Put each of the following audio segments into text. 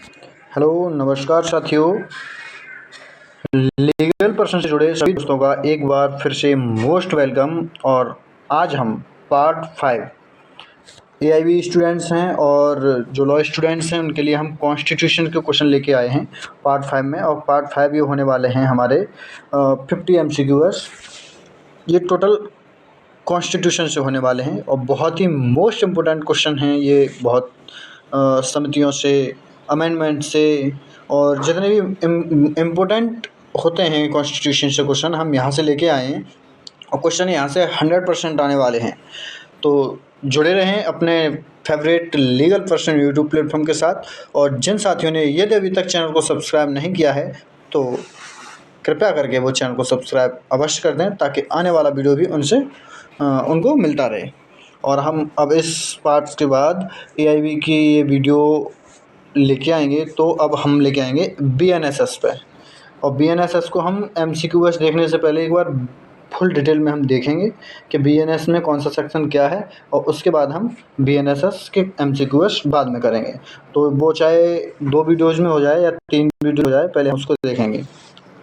Hello, नमस्कार साथियों। Legal person से जुड़े सभी दोस्तों का एक बार फिर से मोस्ट वेलकम। और आज हम पार्ट 5 एआईबी स्टूडेंट्स हैं और जो लॉ स्टूडेंट्स हैं उनके लिए हम कॉन्स्टिट्यूशन के क्वेश्चन लेके आए हैं पार्ट 5 में। और पार्ट 5 ये होने वाले हैं हमारे 50 एमसीक्यूएस। ये टोटल कॉन्स्टिट्यूशन से होने वाले हैं और बहुत ही मोस्ट इम्पोर्टेंट क्वेश्चन हैं ये। बहुत समितियों से, अमेंडमेंट से और जितने भी इम्पोर्टेंट होते हैं कॉन्स्टिट्यूशन से क्वेश्चन हम यहाँ से लेके आए हैं और क्वेश्चन यहाँ से 100% आने वाले हैं। तो जुड़े रहें अपने favourite legal person YouTube platform के साथ। और जिन साथियों ने यदि अभी तक चैनल को सब्सक्राइब नहीं किया है तो कृपया करके वो चैनल को सब्सक्राइब अवश्य कर दें ताकि आने वाला वीडियो भी उनको मिलता रहे। और हम अब इस पार्ट्स के बाद एआईबी की ये वीडियो लेके आएंगे। तो अब हम लेके आएंगे बीएनएसएस पे। और बीएनएसएस को हम एमसीक्यूएस देखने से पहले एक बार फुल डिटेल में हम देखेंगे कि बीएनएस में कौन सा सेक्शन क्या है और उसके बाद हम बीएनएसएस के एमसीक्यूएस बाद में करेंगे। तो वो चाहे 2 वीडियोज़ में हो जाए या 3 वीडियो हो जाए, पहले हम उसको देखेंगे।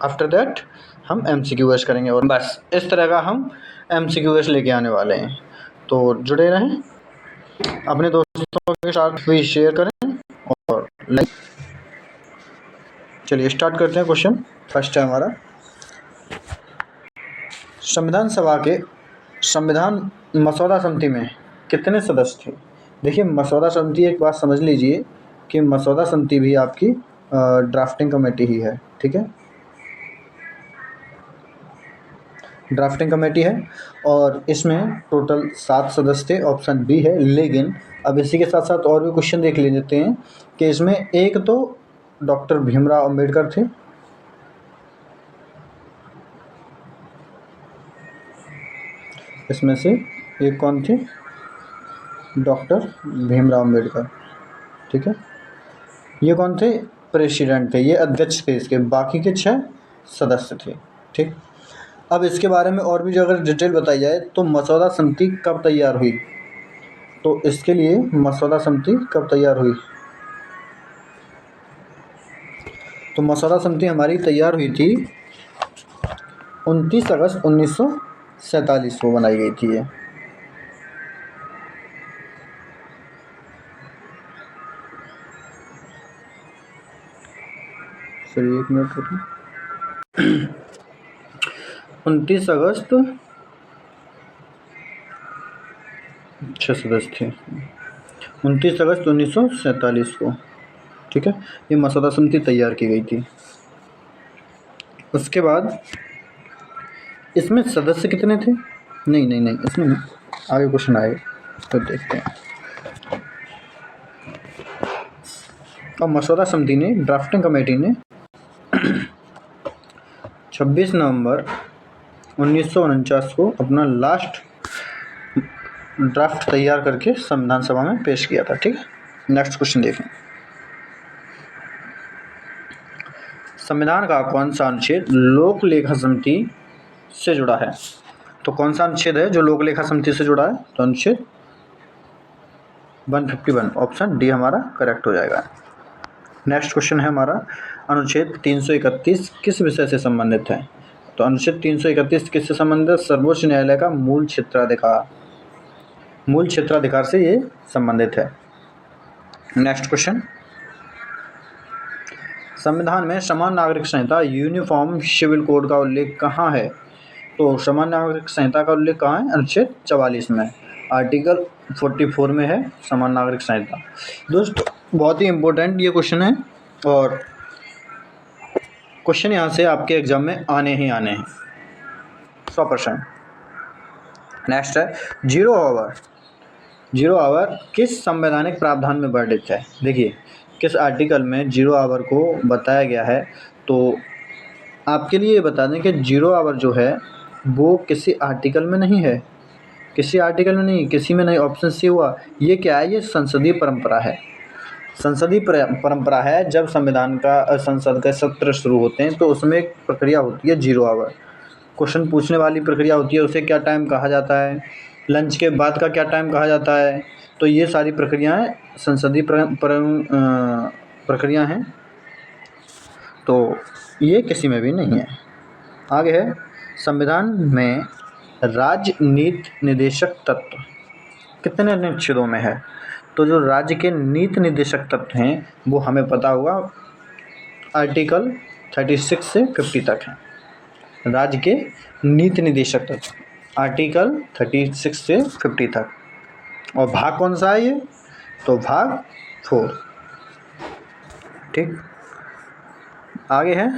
आफ्टर दैट हम एमसीक्यूएस करेंगे और बस इस तरह का हम एमसीक्यूएस लेके आने वाले हैं। तो जुड़े रहें, अपने दोस्तों के साथ भी शेयर करें और लाइक। चलिए स्टार्ट करते हैं। क्वेश्चन फर्स्ट है हमारा, संविधान सभा के संविधान मसौदा समिति में कितने सदस्य थे? देखिए, मसौदा समिति, एक बात समझ लीजिए कि मसौदा समिति भी आपकी ड्राफ्टिंग कमेटी ही है। ठीक है, ड्राफ्टिंग कमेटी है और इसमें टोटल 7 सदस्य थे, ऑप्शन बी है। लेकिन अब इसी के साथ साथ और भी क्वेश्चन देख लेते हैं कि इसमें एक तो डॉक्टर भीमराव अंबेडकर थे, इसमें से एक कौन थे? डॉक्टर भीमराव अंबेडकर। ठीक है, ये कौन थे? प्रेसिडेंट थे, ये अध्यक्ष थे इसके। बाकी के 6 सदस्य थे। ठीक, अब इसके बारे में और भी जो अगर डिटेल बताई जाए तो मसौदा समिति कब तैयार हुई? तो इसके लिए मसौदा समिति कब तैयार हुई? तो मसौदा समिति हमारी तैयार हुई थी 29 अगस्त 1947 को बनाई गई थी ये। चलिए एक मिनट रुकिए। 29 अगस्त 6 सदस्य थे, 29 अगस्त 1947 को। ठीक है, ये मसौदा समिति तैयार की गई थी। उसके बाद इसमें सदस्य कितने थे? नहीं, इसमें आगे क्वेश्चन आए तो देखते हैं। और मसौदा समिति ने, ड्राफ्टिंग कमेटी ने 26 नवंबर 1949 को अपना लास्ट ड्राफ्ट तैयार करके संविधान सभा में पेश किया था। ठीक है, नेक्स्ट क्वेश्चन देखें। संविधान का कौन सा अनुच्छेद लोक लेखा समिति से जुड़ा है? तो कौन सा अनुच्छेद है जो लोक लेखा समिति से जुड़ा है? तो अनुच्छेद 151, ऑप्शन डी हमारा करेक्ट हो जाएगा। नेक्स्ट क्वेश्चन है हमारा, अनुच्छेद 331 किस विषय से संबंधित है? तो अनुच्छेद 331 किससे संबंधित है? सर्वोच्च न्यायालय का मूल क्षेत्राधिकार से ये संबंधित है। नेक्स्ट क्वेश्चन, संविधान में समान नागरिक संहिता यूनिफॉर्म सिविल कोड का उल्लेख कहाँ है? तो समान नागरिक संहिता का उल्लेख कहाँ है? अनुच्छेद 44 में, आर्टिकल 44 में है समान नागरिक संहिता। दोस्तों, बहुत ही इम्पोर्टेंट ये क्वेश्चन है और क्वेश्चन यहाँ से आपके एग्जाम में आने ही आने हैं 100%। नेक्स्ट है, जीरो आवर किस संवैधानिक प्रावधान में वर्णित है? देखिए, किस आर्टिकल में 0 आवर को बताया गया है। तो आपके लिए बता दें कि 0 आवर जो है वो किसी आर्टिकल में नहीं है, किसी आर्टिकल में नहीं, किसी में नहीं। ऑप्शन सी हुआ। ये क्या है? ये संसदीय परंपरा है। संसदीय परंपरा है। जब संसद के सत्र शुरू होते हैं तो उसमें एक प्रक्रिया होती है 0 आवर, क्वेश्चन पूछने वाली प्रक्रिया होती है। उसे क्या टाइम कहा जाता है? लंच के बाद का क्या टाइम कहा जाता है? तो ये सारी प्रक्रियाएं संसदीय प्रक्रिया हैं, तो ये किसी में भी नहीं है। आगे है, संविधान में राज्य नीति निर्देशक तत्व कितने अनुच्छेदों में है? तो जो राज्य के नीति निर्देशक तत्व हैं वो हमें पता होगा आर्टिकल 36 से 50 तक है। राज्य के नीति निर्देशक तत्व आर्टिकल 36 से 50 तक। और भाग कौन सा है ये? तो भाग 4। ठीक। आगे है,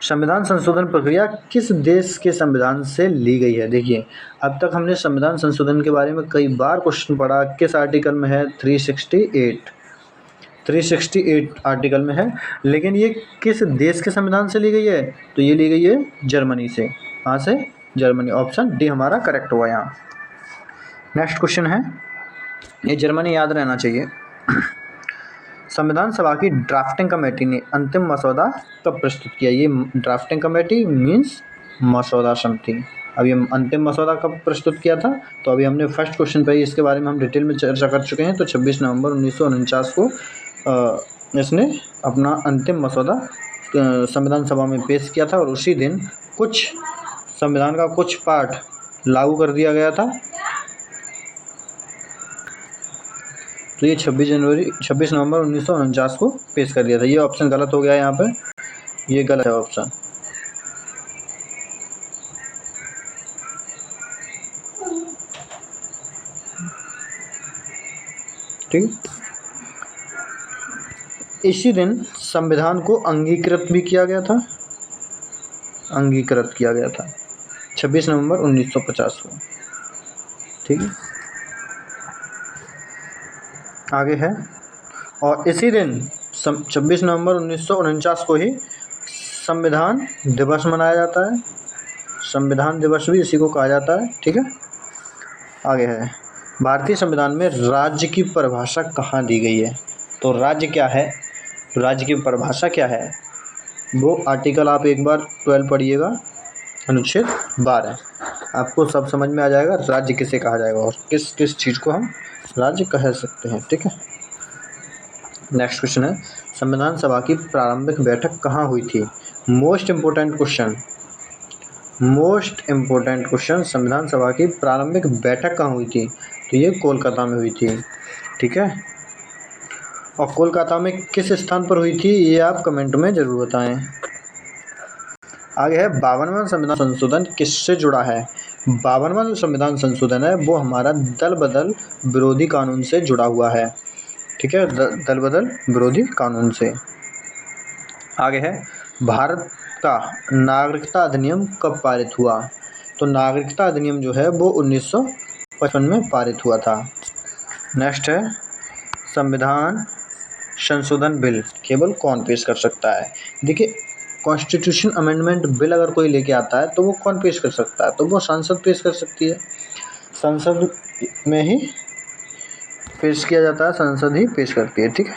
संविधान संशोधन प्रक्रिया किस देश के संविधान से ली गई है? देखिए, अब तक हमने संविधान संशोधन के बारे में कई बार क्वेश्चन पढ़ा। किस आर्टिकल में है? 368 आर्टिकल में है। लेकिन ये किस देश के संविधान से ली गई है? तो ये ली गई है जर्मनी से। कहाँ से? जर्मनी। ऑप्शन डी हमारा करेक्ट हुआ यहाँ। नेक्स्ट क्वेश्चन है, ये जर्मनी याद रहना चाहिए। संविधान सभा की ड्राफ्टिंग कमेटी ने अंतिम मसौदा कब प्रस्तुत किया? ये ड्राफ्टिंग कमेटी मीन्स मसौदा समिति। अब ये अंतिम मसौदा कब प्रस्तुत किया था? तो अभी हमने फर्स्ट क्वेश्चन पे ही इसके बारे में हम डिटेल में चर्चा कर चुके हैं। तो 26 नवंबर 1949 को इसने अपना अंतिम मसौदा संविधान सभा में पेश किया था और उसी दिन कुछ संविधान का कुछ पार्ट लागू कर दिया गया था। तो ये 26 नवंबर 1949 को पेश कर दिया था। ये ऑप्शन गलत हो गया यहाँ पे, ये गलत है ऑप्शन। ठीक। इसी दिन संविधान को अंगीकृत भी किया गया था, 26 नवंबर 1950 को। ठीक है। आगे है, और इसी दिन 26 नवंबर 1949 को ही संविधान दिवस मनाया जाता है। संविधान दिवस भी इसी को कहा जाता है। ठीक है। आगे है, भारतीय संविधान में राज्य की परिभाषा कहाँ दी गई है? तो राज्य क्या है, राज्य की परिभाषा क्या है, वो आर्टिकल आप एक बार 12 पढ़िएगा, अनुच्छेद 12। आपको सब समझ में आ जाएगा राज्य किसे कहा जाएगा और किस किस चीज़ को हम राज्य कह सकते हैं। ठीक है। नेक्स्ट क्वेश्चन है, संविधान सभा की प्रारंभिक बैठक कहाँ हुई थी? मोस्ट इम्पोर्टेंट क्वेश्चन, संविधान सभा की प्रारंभिक बैठक कहाँ हुई थी? तो ये कोलकाता में हुई थी। ठीक है। और कोलकाता में किस स्थान पर हुई थी ये आप कमेंट में ज़रूर बताएं। आगे है, 52वां संविधान संशोधन किससे जुड़ा है? 52वां जो संविधान संशोधन है वो हमारा दल बदल विरोधी कानून से जुड़ा हुआ है। ठीक है, दल बदल विरोधी कानून से। आगे है, भारत का नागरिकता अधिनियम कब पारित हुआ? तो नागरिकता अधिनियम जो है वो 1955 में पारित हुआ था। नेक्स्ट है, संविधान संशोधन बिल केवल कौन पेश कर सकता है? देखिए, कॉन्स्टिट्यूशन अमेंडमेंट बिल अगर कोई लेके आता है तो वो कौन पेश कर सकता है? तो वो संसद पेश कर सकती है। संसद में ही पेश किया जाता है, संसद ही पेश करती है। ठीक है।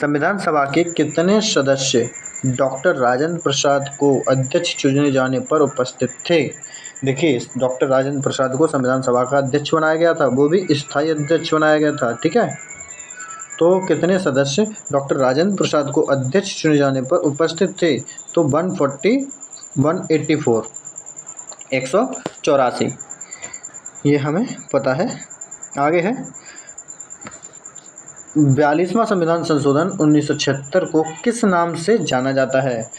संविधान सभा के कितने सदस्य डॉक्टर राजेंद्र प्रसाद को अध्यक्ष चुने जाने पर उपस्थित थे? देखिए, डॉक्टर राजेंद्र प्रसाद को संविधान सभा का अध्यक्ष बनाया गया था, वो भी स्थायी अध्यक्ष बनाया गया था। ठीक है। तो कितने सदस्य डॉक्टर राजेंद्र प्रसाद को अध्यक्ष चुने जाने पर उपस्थित थे? तो 184 184, ये हमें पता है। आगे है, 42वां संविधान संशोधन 1976 को किस नाम से जाना जाता है?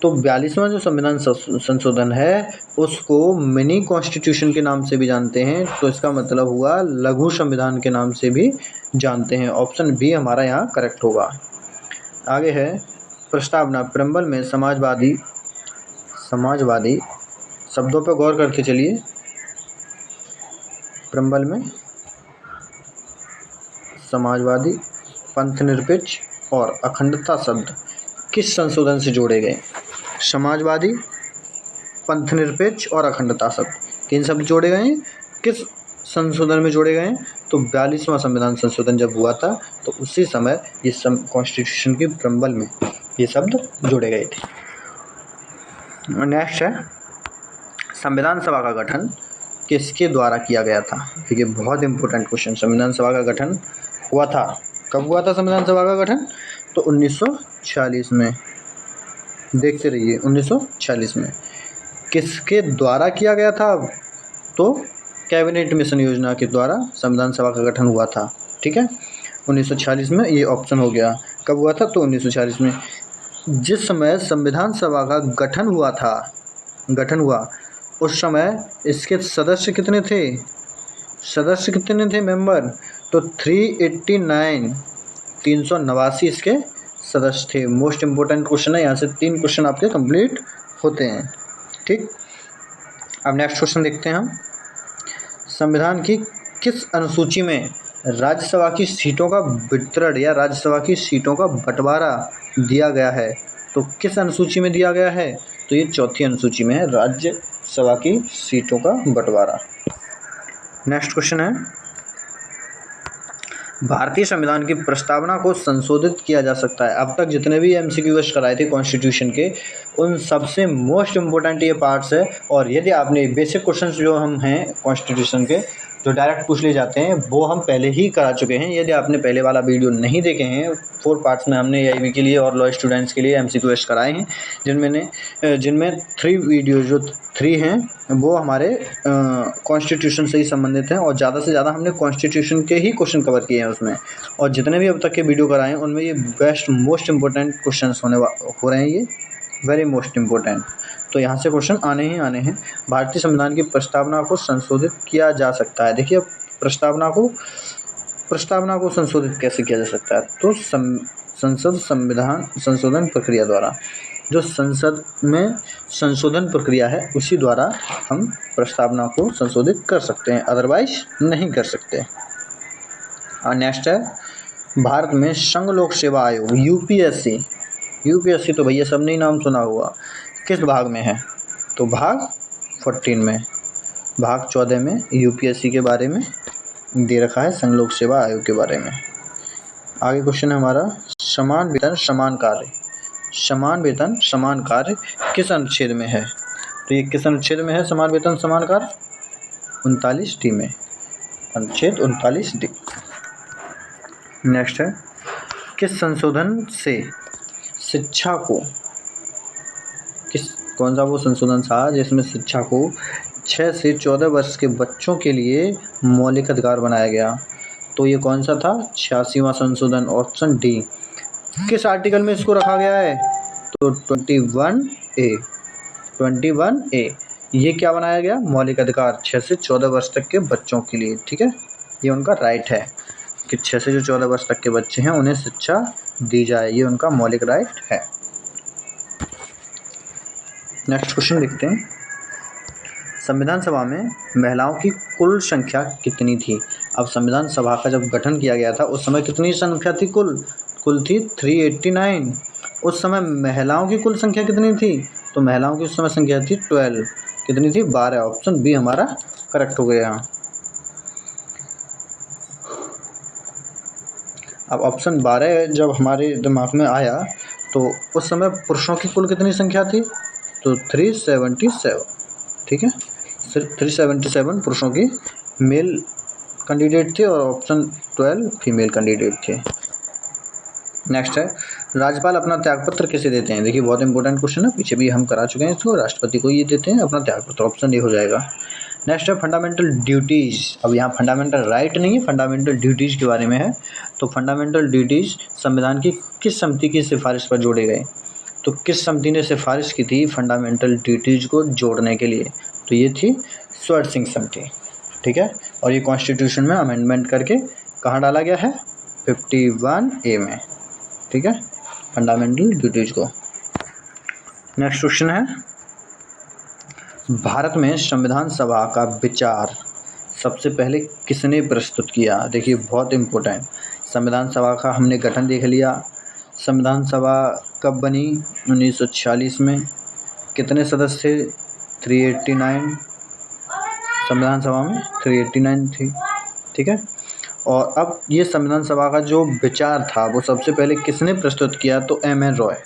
तो 42वां जो संविधान संशोधन है उसको मिनी कॉन्स्टिट्यूशन के नाम से भी जानते हैं। तो इसका मतलब हुआ लघु संविधान के नाम से भी जानते हैं। ऑप्शन बी हमारा यहाँ करेक्ट होगा। आगे है, प्रस्तावना प्रेम्बल में समाजवादी शब्दों पर गौर करके चलिए। प्रेम्बल में समाजवादी, पंथनिरपेक्ष और अखंडता शब्द किस संशोधन से जोड़े गए? समाजवादी, पंथनिरपेक्ष और अखंडता शब्द 3 शब्द जोड़े गए हैं। किस संशोधन में जोड़े गए हैं? तो 42वां संविधान संशोधन जब हुआ था तो उसी समय ये कॉन्स्टिट्यूशन की प्रेम्बल में ये शब्द जोड़े गए थे। नेक्स्ट है, संविधान सभा का गठन किसके द्वारा किया गया था? देखिए, बहुत इंपॉर्टेंट क्वेश्चन। संविधान सभा का गठन हुआ था कब हुआ था संविधान सभा का गठन? तो 1946 में। देखते रहिए 1946 में। किसके द्वारा किया गया था? तो कैबिनेट मिशन योजना के द्वारा संविधान सभा का गठन हुआ था। ठीक है, 1946 में ये ऑप्शन हो गया। कब हुआ था? तो 1946 में। जिस समय संविधान सभा का गठन हुआ उस समय इसके सदस्य कितने थे मेंबर? तो 389 389 इसके सदस्य थे। मोस्ट इम्पोर्टेंट क्वेश्चन है, यहाँ से 3 क्वेश्चन आपके कंप्लीट होते हैं। ठीक, अब नेक्स्ट क्वेश्चन देखते हैं हम। संविधान की किस अनुसूची में राज्यसभा की सीटों का वितरण या राज्यसभा की सीटों का बंटवारा दिया गया है? तो किस अनुसूची में दिया गया है? तो ये 4थी अनुसूची में है, राज्यसभा की सीटों का बंटवारा। नेक्स्ट क्वेश्चन है, भारतीय संविधान की प्रस्तावना को संशोधित किया जा सकता है। अब तक जितने भी MCQs कराए थे कॉन्स्टिट्यूशन के, उन सबसे मोस्ट इम्पोर्टेंट ये पार्ट्स है। और यदि आपने बेसिक क्वेश्चंस जो हम हैं कॉन्स्टिट्यूशन के जो डायरेक्ट पूछ लिए जाते हैं वो हम पहले ही करा चुके हैं। यदि आपने पहले वाला वीडियो नहीं देखे हैं, 4 पार्ट्स में हमने AIB के लिए और लॉ स्टूडेंट्स के लिए MCQs कराए हैं, जिनमें 3 वीडियो जो 3 हैं वो हमारे कॉन्स्टिट्यूशन से ही संबंधित हैं। और ज़्यादा से ज़्यादा हमने कॉन्स्टिट्यूशन के ही क्वेश्चन कवर किए हैं उसमें। और जितने भी अब तक के वीडियो कराए हैं उनमें ये बेस्ट मोस्ट इम्पोर्टेंट क्वेश्चन हो रहे हैं, ये वेरी मोस्ट इम्पोर्टेंट। तो यहाँ से क्वेश्चन आने ही आने हैं। भारतीय संविधान की प्रस्तावना को संशोधित किया जा सकता है। देखिए प्रस्तावना को संशोधित कैसे किया जा सकता है? तो संसद संविधान संशोधन प्रक्रिया द्वारा। जो संसद में संशोधन प्रक्रिया है उसी द्वारा हम प्रस्तावना को संशोधित कर सकते हैं, अदरवाइज नहीं कर सकते। और नेक्स्ट है, भारत में संघ लोक सेवा आयोग यूपीएससी तो भैया सबने ही नाम सुना हुआ, किस भाग में है? तो भाग 14 में। भाग 14 में यूपीएससी के बारे में दे रखा है, संघ लोक सेवा आयोग के बारे में। आगे क्वेश्चन है हमारा, समान वेतन समान कार्य किस अनुच्छेद में है? तो ये किस अनुच्छेद में है समान वेतन समान कार्य? 39D में, अनुच्छेद 39D। नेक्स्ट है, किस संशोधन से शिक्षा को कौन सा वो संशोधन था जिसमें शिक्षा को 6 से 14 वर्ष के बच्चों के लिए मौलिक अधिकार बनाया गया? तो ये कौन सा था? 86वां संशोधन, ऑप्शन डी। किस आर्टिकल में इसको रखा गया है? तो 21A। ये क्या बनाया गया? मौलिक अधिकार 6 से 14 वर्ष तक के बच्चों के लिए। ठीक है, ये उनका राइट है कि 6 से जो 14 वर्ष तक के बच्चे हैं उन्हें शिक्षा दी जाए, ये उनका मौलिक राइट है। नेक्स्ट क्वेश्चन देखते हैं, संविधान सभा में महिलाओं की कुल संख्या कितनी थी? अब संविधान सभा का जब गठन किया गया था उस समय कितनी संख्या थी? कुल थी 389। उस समय महिलाओं की कुल संख्या कितनी थी? तो महिलाओं की उस समय संख्या थी 12। कितनी थी? 12। ऑप्शन बी हमारा करेक्ट हो गया। अब ऑप्शन 12 जब हमारे दिमाग में आया तो उस समय पुरुषों की कुल कितनी संख्या थी? तो 377। ठीक है, 377 पुरुषों की मेल कैंडिडेट थे और ऑप्शन 12 फीमेल कैंडिडेट थे। नेक्स्ट है, राज्यपाल अपना त्यागपत्र किसे देते हैं? देखिए बहुत इंपॉर्टेंट क्वेश्चन है, पीछे भी हम करा चुके हैं इसको। राष्ट्रपति को ये देते हैं अपना त्यागपत्र, ऑप्शन ए हो जाएगा। नेक्स्ट है, फंडामेंटल ड्यूटीज़। अब यहाँ फंडामेंटल राइट नहीं है, फंडामेंटल ड्यूटीज़ के बारे में है। तो फंडामेंटल ड्यूटीज़ संविधान की किस समिति की सिफारिश पर जोड़े गए? तो किस समिति ने सिफारिश की थी फंडामेंटल ड्यूटीज़ को जोड़ने के लिए? तो ये थी स्वर्ण सिंह समिति। ठीक है, और ये कॉन्स्टिट्यूशन में अमेंडमेंट करके कहाँ डाला गया है? 51A में। ठीक है, फंडामेंटल ड्यूटीज़ को। नेक्स्ट क्वेश्चन है, भारत में संविधान सभा का विचार सबसे पहले किसने प्रस्तुत किया? देखिए बहुत इम्पोर्टेंट, संविधान सभा का हमने गठन देख लिया। संविधान सभा कब बनी? 1946 में। कितने सदस्य थे? 389। संविधान सभा में 389 थी। ठीक है, और अब ये संविधान सभा का जो विचार था वो सबसे पहले किसने प्रस्तुत किया? तो M.N. Roy.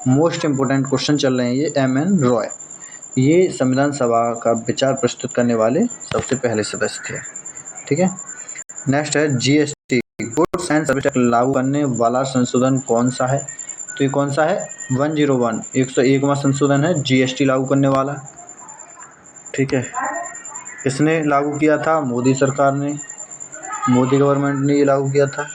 Most important question चल रहे हैं ये, M.N. रॉय ये संविधान सभा का विचार प्रस्तुत करने वाले सबसे पहले सदस्य थे। ठीक है, नेक्स्ट है GST। Goods and service tax लागू करने वाला संशोधन कौन सा है? तो ये कौन सा है? 101 101वां संशोधन है जीएसटी लागू करने वाला। ठीक है, किसने लागू किया था? मोदी सरकार ने, मोदी गवर्नमेंट ने ये लागू किया था।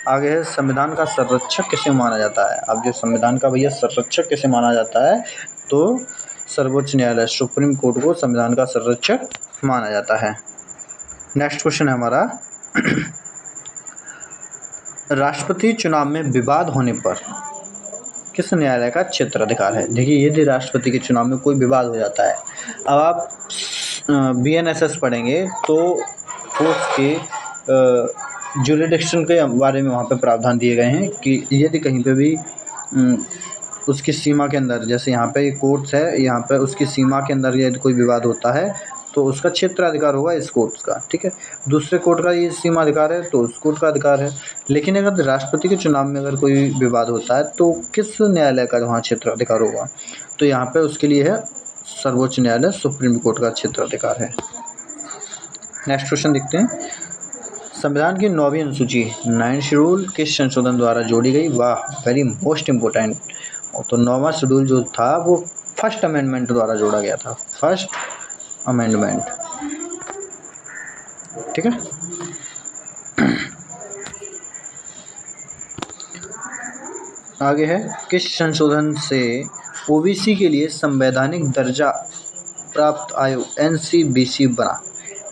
आगे है संविधान का संरक्षक किसे माना जाता है? अब जो संविधान का भैया संरक्षक किसे माना जाता है, तो सर्वोच्च न्यायालय सुप्रीम कोर्ट को संविधान का संरक्षक माना जाता है। नेक्स्ट क्वेश्चन है हमारा राष्ट्रपति चुनाव में विवाद होने पर किस न्यायालय का क्षेत्राधिकार है? देखिए, यदि राष्ट्रपति के चुनाव में कोई विवाद हो जाता है, अब आप BNSS पढ़ेंगे तो फोर्स के जुरिडिक्शन के बारे में वहाँ पे प्रावधान दिए गए हैं कि यदि कहीं पे भी उसकी सीमा के अंदर, जैसे यहाँ पे कोर्ट्स है, यहाँ पे उसकी सीमा के अंदर यदि कोई विवाद होता है तो उसका क्षेत्राधिकार होगा इस कोर्ट का। ठीक है, दूसरे कोर्ट का ये सीमा अधिकार है तो उस कोर्ट का अधिकार है। लेकिन अगर राष्ट्रपति के चुनाव में अगर कोई विवाद होता है तो किस न्यायालय का वहाँ क्षेत्राधिकार होगा? तो यहाँ पे उसके लिए है सर्वोच्च न्यायालय सुप्रीम कोर्ट का क्षेत्राधिकार है। नेक्स्ट क्वेश्चन देखते हैं, संविधान की 9वीं अनुसूची 9 शेड्यूल किस संशोधन द्वारा जोड़ी गई? वाह, वेरी मोस्ट इम्पोर्टेंट। तो 9वां शेड्यूल जो था वो फर्स्ट अमेंडमेंट द्वारा जोड़ा गया था, फर्स्ट अमेंडमेंट। ठीक है, आगे है किस संशोधन से ओबीसी के लिए संवैधानिक दर्जा प्राप्त आयोग NCBC बना?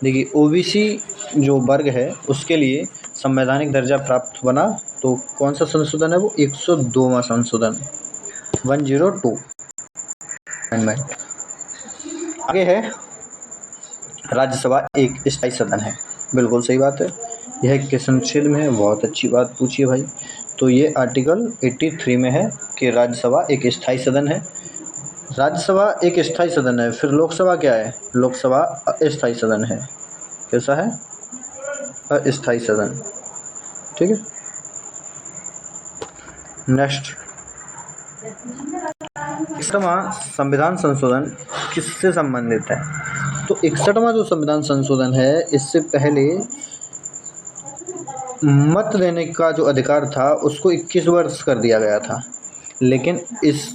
देखिए, ओबीसी जो वर्ग है उसके लिए संवैधानिक दर्जा प्राप्त बना, तो कौन सा संशोधन है वो? 102वां संशोधन, 102 अमेंडमेंट। आगे है राज्यसभा एक स्थायी सदन है। बिल्कुल सही बात है, यह किस अनुच्छेद में है? बहुत अच्छी बात पूछिए भाई। तो ये आर्टिकल 83 में है कि राज्यसभा एक स्थायी सदन है। राज्यसभा एक स्थायी सदन है, फिर लोकसभा क्या है? लोकसभा अस्थायी सदन है। कैसा है? अस्थायी सदन। ठीक है, नेक्स्ट 61वां संविधान संशोधन किससे संबंधित है? तो 61वां जो संविधान संशोधन है, इससे पहले मत देने का जो अधिकार था उसको 21 वर्ष कर दिया गया था, लेकिन इस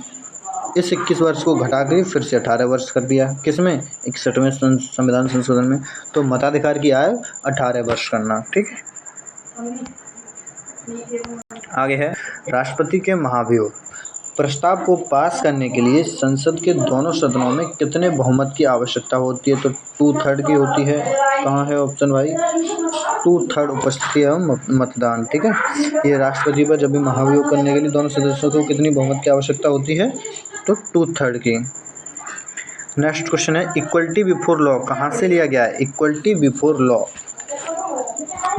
21 वर्ष को घटा के फिर से 18 वर्ष कर दिया। किसमें? 61वें संविधान संशोधन में। तो मताधिकार की आयु 18 वर्ष करना। ठीक है, आगे है राष्ट्रपति के महाभियोग प्रस्ताव को पास करने के लिए संसद के दोनों सदनों में कितने बहुमत की आवश्यकता होती है? तो 2/3 की होती है। कहाँ है ऑप्शन भाई? 2/3 उपस्थिति एवं मतदान। ठीक है, ये राष्ट्रपति पर जब भी महाभियोग करने के लिए दोनों सदस्यों को कितनी बहुमत की आवश्यकता होती है? तो 2/3 की। नेक्स्ट क्वेश्चन है इक्वलिटी बिफोर लॉ कहाँ से लिया गया है? इक्वलिटी बिफोर लॉ,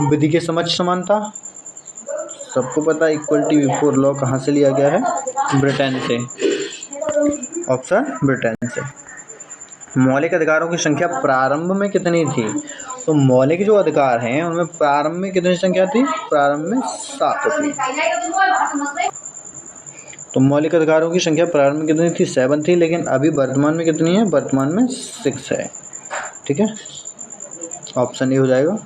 विधि के समक्ष समानता, सबको पता है इक्वलिटी बिफोर लॉ कहाँ से लिया गया है? ब्रिटेन से। ऑप्शन ब्रिटेन से। मौलिक अधिकारों की संख्या प्रारंभ में कितनी थी? तो मौलिक जो अधिकार हैं उनमें प्रारंभ में कितनी संख्या थी? प्रारंभ में 7 थी। तो मौलिक अधिकारों की संख्या प्रारंभ में कितनी थी? 7 थी, लेकिन अभी वर्तमान में कितनी है? वर्तमान में 6 है। ठीक है, ऑप्शन ए हो जाएगा।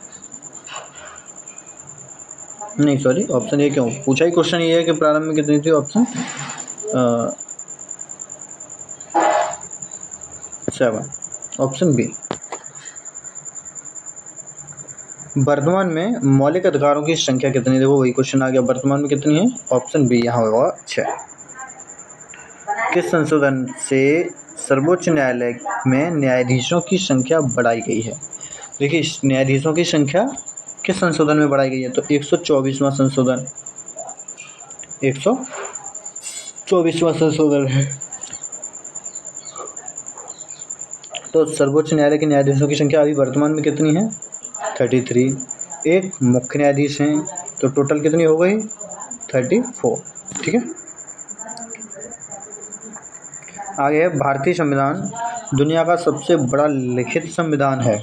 नहीं सॉरी, ऑप्शन ए क्यों पूछा ही? क्वेश्चन ये है कि प्रारंभ में कितनी थी। Option 7, option B. वर्तमान में मौलिक अधिकारों की संख्या कितनी? देखो वही क्वेश्चन आ गया, वर्तमान में कितनी है? ऑप्शन बी यहाँ होगा 6। किस संशोधन से सर्वोच्च न्यायालय में न्यायाधीशों की संख्या बढ़ाई गई है? देखिए, न्यायाधीशों की संख्या किस संशोधन में बढ़ाई गई है? तो 124वां संशोधन, 124वां संशोधन है। तो सर्वोच्च न्यायालय के न्यायाधीशों की संख्या अभी वर्तमान में कितनी है? 33। एक मुख्य न्यायाधीश हैं, तो टोटल कितनी हो गई? 34। ठीक है, आगे है भारतीय संविधान दुनिया का सबसे बड़ा लिखित संविधान है।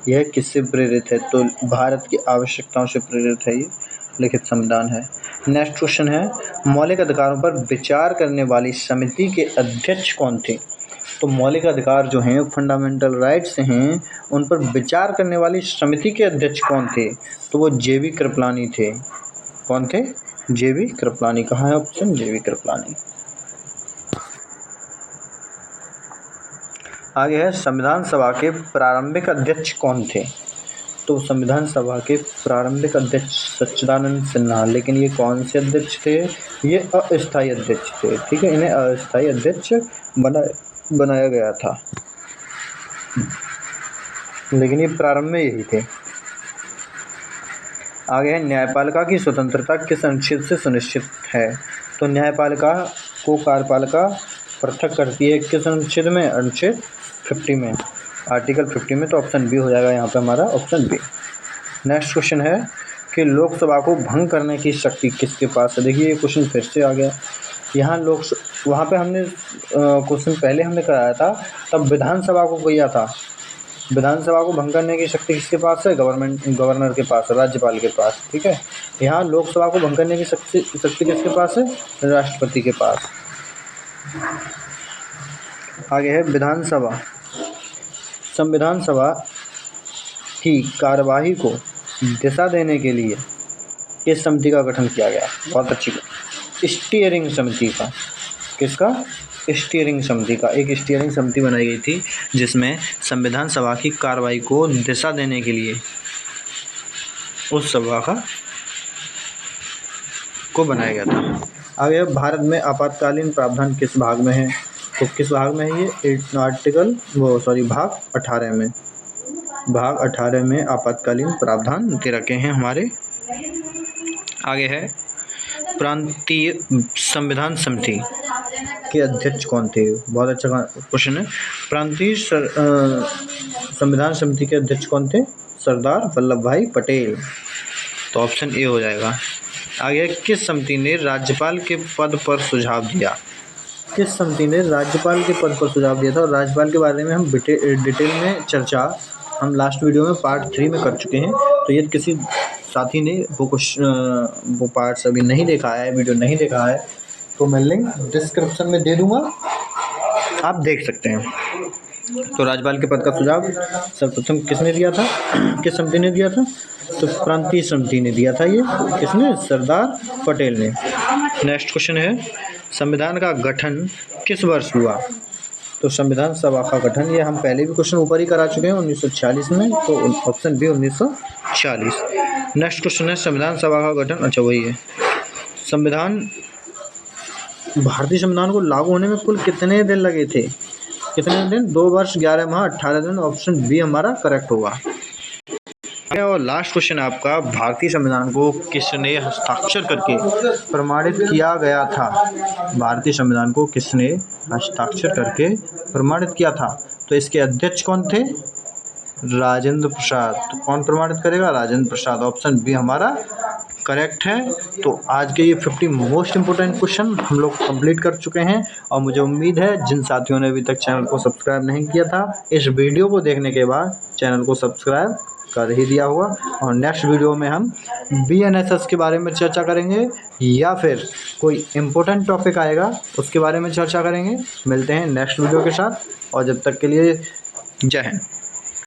यह किससे प्रेरित है? तो भारत की आवश्यकताओं से प्रेरित है, ये लिखित संविधान है। नेक्स्ट क्वेश्चन है मौलिक अधिकारों पर विचार करने वाली समिति के अध्यक्ष कौन थे? तो मौलिक अधिकार जो हैं, फंडामेंटल राइट्स हैं, उन पर विचार करने वाली समिति के अध्यक्ष कौन थे? तो वो जेबी कृपलानी थे। कौन थे? जेबी कृपलानी। कहाँ है ऑप्शन? जेबी कृपलानी। आगे है संविधान सभा के प्रारंभिक अध्यक्ष कौन थे? तो संविधान सभा के प्रारंभिक अध्यक्ष सच्चिदानंद सिन्हा। लेकिन ये कौन से अध्यक्ष थे? ये अस्थायी अध्यक्ष थे। ठीक है, इन्हें अस्थायी अध्यक्ष बनाया गया था, लेकिन ये प्रारंभ में यही थे। आगे है न्यायपालिका की स्वतंत्रता किस अनुच्छेद से सुनिश्चित है? तो न्यायपालिका को कार्यपालिका पृथक करती है किस अनुच्छेद में? अनुच्छेद 50 में, आर्टिकल 50 में। तो ऑप्शन बी हो जाएगा यहाँ पे हमारा, ऑप्शन बी। नेक्स्ट क्वेश्चन है कि लोकसभा को भंग करने की शक्ति किसके पास है? देखिए ये क्वेश्चन फिर से आ गया। यहाँ वहाँ पे हमने क्वेश्चन पहले हमने कराया था, तब विधानसभा को किया था। विधानसभा को भंग करने की शक्ति किसके पास है? गवर्नर के पास, राज्यपाल के पास। ठीक है, यहाँ लोकसभा को भंग करने की शक्ति किसके पास है? राष्ट्रपति के पास। आगे है विधानसभा। संविधान सभा की कार्यवाही को दिशा देने के लिए किस समिति का गठन किया गया? बहुत अच्छी, स्टीयरिंग समिति का। किसका? स्टीयरिंग समिति का। एक स्टीयरिंग समिति बनाई गई थी जिसमें संविधान सभा की कार्रवाई को दिशा देने के लिए उस सभा को बनाया गया था। आगे भारत में आपातकालीन प्रावधान किस भाग में है? तो किस भाग में है ये? भाग 18 में। भाग 18 में आपातकालीन प्रावधान दे रखे हैं हमारे। आगे है प्रांतीय संविधान समिति के अध्यक्ष कौन थे? बहुत अच्छा क्वेश्चन है। प्रांतीय संविधान समिति के अध्यक्ष कौन थे? सरदार वल्लभ भाई पटेल। तो ऑप्शन ए हो जाएगा। आगे किस समिति ने राज्यपाल के पद पर सुझाव दिया? किस समिति ने राज्यपाल के पद पर सुझाव दिया था? और राज्यपाल के बारे में हम डिटेल में चर्चा हम लास्ट वीडियो में पार्ट 3 में कर चुके हैं। तो यदि किसी साथी ने वो पार्ट्स अभी नहीं देखा है, वीडियो नहीं देखा है, तो मैं लिंक डिस्क्रिप्शन में दे दूंगा, आप देख सकते हैं। तो राज्यपाल के पद का सुझाव सर्वप्रथम किसने दिया था? किस समिति ने दिया था? तो प्रांतीय समिति ने दिया था। ये किसने? सरदार पटेल ने। नेक्स्ट क्वेश्चन है संविधान का गठन किस वर्ष हुआ? तो संविधान सभा का गठन, ये हम पहले भी क्वेश्चन ऊपर ही करा चुके हैं, 1946 में। तो ऑप्शन बी 1946। नेक्स्ट क्वेश्चन है संविधान सभा का गठन, अच्छा वही है, भारतीय संविधान को लागू होने में कुल कितने दिन लगे थे? कितने दिन? 2 वर्ष 11 माह 18 दिन। ऑप्शन बी हमारा करेक्ट होगा। और लास्ट क्वेश्चन आपका, भारतीय संविधान को किसने हस्ताक्षर करके प्रमाणित किया गया था? भारतीय संविधान को किसने हस्ताक्षर करके प्रमाणित किया था? तो इसके अध्यक्ष कौन थे? राजेंद्र प्रसाद। तो कौन प्रमाणित करेगा? राजेंद्र प्रसाद। ऑप्शन बी हमारा करेक्ट है। तो आज के ये 50 मोस्ट इंपोर्टेंट क्वेश्चन हम लोग कंप्लीट कर चुके हैं, और मुझे उम्मीद है जिन साथियों ने अभी तक चैनल को सब्सक्राइब नहीं किया था, इस वीडियो को देखने के बाद चैनल को सब्सक्राइब कर ही दिया होगा। और नेक्स्ट वीडियो में हम BNSS के बारे में चर्चा करेंगे, या फिर कोई इम्पोर्टेंट टॉपिक आएगा उसके बारे में चर्चा करेंगे। मिलते हैं नेक्स्ट वीडियो के साथ, और जब तक के लिए जय हिंद।